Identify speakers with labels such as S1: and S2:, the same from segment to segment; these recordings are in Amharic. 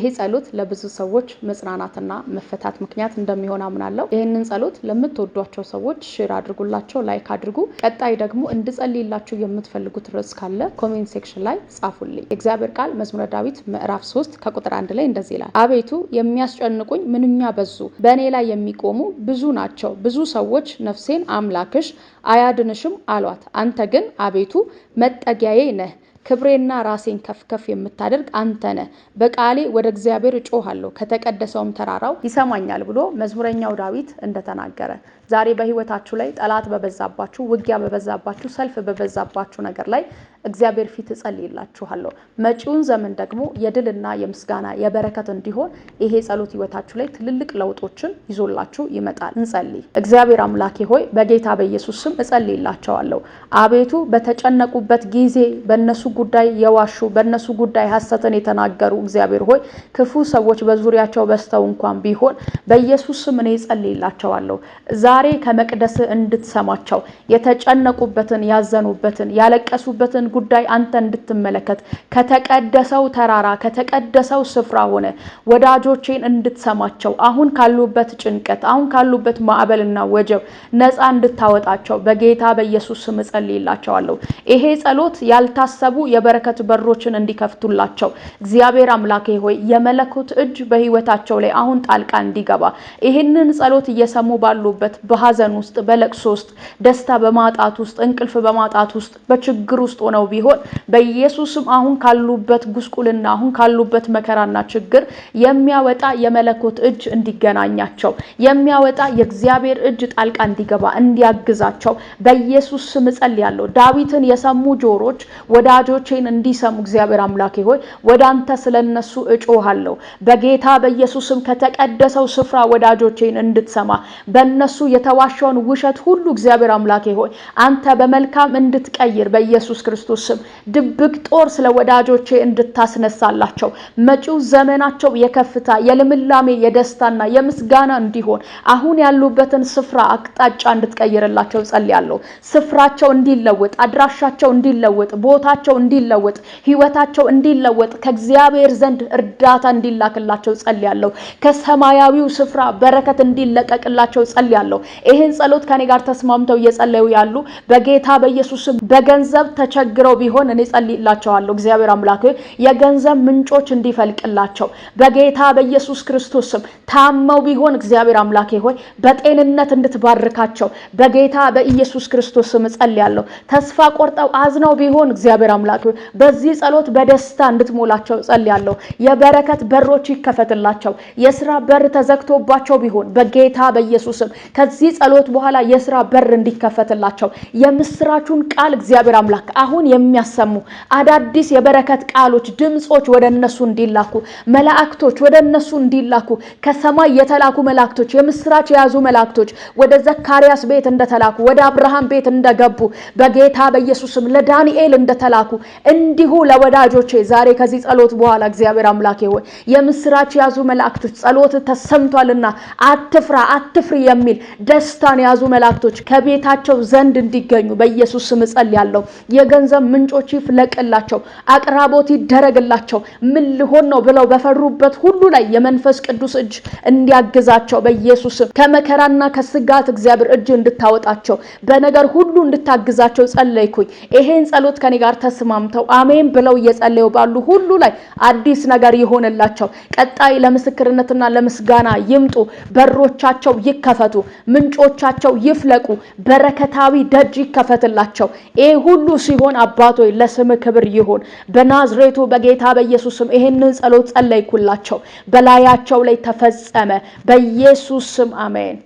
S1: ይሄ ጸሎት ለብዙ ሰዎች መጽናናትና መፈታት ምክንያት እንደሚሆን አምናለሁ። ይሄንን ጸሎት ለምትወዷቸው ሰዎች ሼር አድርጉላቸው፣ ላይክ አድርጉ። ቀጣይ ደግሞ እንድጸልይላችሁ የምትፈልጉት ርዕስ ካለ ኮሜንት ሴክሽን ላይ ጻፉልኝ። እግዚአብሔር ቃል መዝሙረ ዳዊት ምዕራፍ 3 ከቁጥር 1 ላይ እንደዚህ ይላል፣ አቤቱ የሚያስጨንቁኝ ምንኛ በዙ፣ በእኔ ላይ የሚቆሙ ብዙ ናቸው። ብዙ ሰዎች ነፍሴን አምላክሽ አያድንሽም አሏት። አንተ ግን አቤቱ መጠጊያዬ ነህ፣ ክብሬና ራሴን ከፍ የምታደርግ አንተ ነህ። በቃሌ ወደ እግዚአብሔር እጮሃለሁ፣ ከተቀደሰውም ተራራው ይሰማኛል ብሎ መዝሙረኛው ዳዊት እንደተናገረ ዛሬ በህይወታችሁ ላይ ጠላት በበዛባችሁ፣ ውጊያ በበዛባችሁ፣ ሰልፍ በበዛባችሁ ነገር ላይ እግዚአብሔር ፊት እጸልይላችኋለሁ። መጪውን ዘመን ደግሞ የድልና የምስጋና የበረከት እንዲሆን ይሄ ጸሎት ህይወታችሁ ላይ ትልልቅ ለውጦችን ይዞላችሁ ይመጣል። እንጸልይ። እግዚአብሔር አምላኬ ሆይ በጌታ በኢየሱስ ስም እጸልይላችኋለሁ። አቤቱ በተጨነቁበት ጊዜ በእነሱ ጉዳይ የዋሹ በእነሱ ጉዳይ ሐሰትን የተናገሩ እግዚአብሔር ሆይ ክፉ ሰዎች በዙሪያቸው በስተው እንኳን ቢሆን በኢየሱስ ስም እኔ እጸልይላችኋለሁ። ዛሬ ከመቅደስ እንድትሰማቸው የተጨነቁበትን ያዘኑበትን ያለቀሱበትን ጉዳይ አንተ እንድትመለከት ከተቀደሰው ተራራ ከተቀደሰው ስፍራ ሆነ ወዳጆቼን እንድትሰማቸው አሁን ካሉበት ጭንቀት አሁን ካሉበት ማዕበልና ወጀብ ነፃ እንድታወጣቸው በጌታ በኢየሱስ ስም እጸልይላቸዋለሁ። ይሄ ጸሎት ያልታሰቡ የበረከት በሮችን እንዲከፍቱላቸው እግዚአብሔር አምላኬ ሆይ የመለኮት እጅ በህይወታቸው ላይ አሁን ጣልቃ እንዲገባ ይሄንን ጸሎት እየሰሙ ባሉበት በሐዘን ውስጥ በለቅሶ ውስጥ ደስታ በማጣት ውስጥ እንቅልፍ በማጣት ውስጥ በችግር ውስጥ ሆነው ቢሆን በኢየሱስም አሁን ካሉበት ጉስቁልና አሁን ካሉበት መከራና ችግር የሚያወጣ የመለኮት እጅ እንዲገናኛቸው የሚያወጣ የእግዚአብሔር እጅ ጣልቃ እንዲገባ እንዲያግዛቸው በኢየሱስ ስም ጸልያለሁ። ዳዊትን የሰሙ ጆሮች ወዳጆቼን እንዲሰሙ እግዚአብሔር አምላኬ ሆይ ወዳንተ ስለነሱ እጮሃለሁ። በጌታ በኢየሱስም ከተቀደሰው ስፍራ ወዳጆቼን እንድትሰማ በእነሱ የተዋሸውን ውሸት ሁሉ እግዚአብሔር አምላኬ ሆይ አንተ በመልካም እንድትቀይር በኢየሱስ ክርስቶስ ስም ድብቅ ጦር ስለ ወዳጆቼ እንድታስነሳላቸው መጪው ዘመናቸው የከፍታ የልምላሜ የደስታና የምስጋና እንዲሆን አሁን ያሉበትን ስፍራ አቅጣጫ እንድትቀይርላቸው ጸልያለሁ። ስፍራቸው እንዲለወጥ አድራሻቸው እንዲለወጥ ቦታቸው እንዲለወጥ ህይወታቸው እንዲለወጥ ከእግዚአብሔር ዘንድ እርዳታ እንዲላክላቸው ጸልያለሁ። ከሰማያዊው ስፍራ በረከት እንዲለቀቅላቸው ጸልያለሁ። ይሄን ጸሎት ከኔ ጋር ተስማምተው እየጸለዩ ያሉ በጌታ በኢየሱስ ስም በገንዘብ ተቸግረው ቢሆን እኔ ጸልይላቸዋለሁ። እግዚአብሔር አምላክ የገንዘብ ምንጮች እንዲፈልቅላቸው በጌታ በኢየሱስ ክርስቶስ ስም ታመው ቢሆን እግዚአብሔር አምላክ ሆይ በጤንነት እንድትባርካቸው በጌታ በኢየሱስ ክርስቶስ ስም ጸልያለሁ። ተስፋ ቆርጠው አዝነው ቢሆን እግዚአብሔር አምላክ በዚህ ጸሎት በደስታ እንድትሞላቸው ጸልያለሁ። የበረከት በሮች ይከፈትላቸው። የሥራ በር ተዘግቶባቸው ቢሆን በጌታ በኢየሱስ ስም ከዚህ ጸሎት በኋላ የሥራ በር እንዲከፈትላቸው የምስራቹን ቃል እግዚአብሔር አምላክ አሁን የሚያሰሙ አዳዲስ የበረከት ቃሎች ድምጾች ወደነሱ እንዲላኩ መላእክቶች ወደነሱ እንዲላኩ ከሰማይ የተላኩ መላእክቶች የምስራች የያዙ መላእክቶች ወደ ዘካርያስ ቤት እንደተላኩ ወደ አብርሃም ቤት እንደገቡ በጌታ በኢየሱስም ለዳንኤል እንደተላኩ እንዲሁ ለወዳጆቼ ዛሬ ከዚህ ጸሎት በኋላ እግዚአብሔር አምላክ ሆይ የምስራች የያዙ መላእክቶች ጸሎት ተሰምቷልና አትፍራ አትፍሪ የሚል ደስታን የያዙ መላእክቶች ከቤታቸው ዘንድ እንዲገኙ በኢየሱስ ስም ጸልያለሁ። የገንዘብ ምንጮች ይፍለቅላቸው፣ አቅራቦት ይደረግላቸው። ምን ሊሆን ነው ብለው በፈሩበት ሁሉ ላይ የመንፈስ ቅዱስ እጅ እንዲያግዛቸው በኢየሱስ ስም ከመከራና ከስጋት እግዚአብሔር እጅ እንድታወጣቸው በነገር ሁሉ እንድታግዛቸው ጸለይኩኝ። ይሄን ጸሎት ከኔ ጋር ተስማምተው አሜን ብለው እየጸለዩ ባሉ ሁሉ ላይ አዲስ ነገር ይሆንላቸው። ቀጣይ ለምስክርነትና ለምስጋና ይምጡ። በሮቻቸው ይከፈቱ፣ ምንጮቻቸው ይፍለቁ፣ በረከታዊ ደጅ ይከፈትላቸው። ይሄ ሁሉ ሲሆን አባቶይ ለስም ክብር ይሁን በናዝሬቱ በጌታ በኢየሱስ ስም ይሄንን ጸሎት ጸለይኩላቸው። በላያቸው ላይ ተፈጸመ በኢየሱስ ስም አሜን።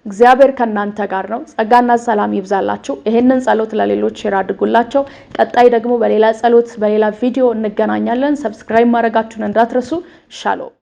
S1: እግዚአብሔር ከናንተ ጋር ነው። ጸጋና ሰላም ይብዛላችሁ። ይሄንን ጸሎት ለሌሎች ሼር አድርጉላቸው። ቀጣይ ደግሞ በሌላ ጸሎት በሌላ ቪዲዮ እንገናኛለን። ሰብስክራይብ ማድረጋችሁን እንዳትረሱ። ሻሎም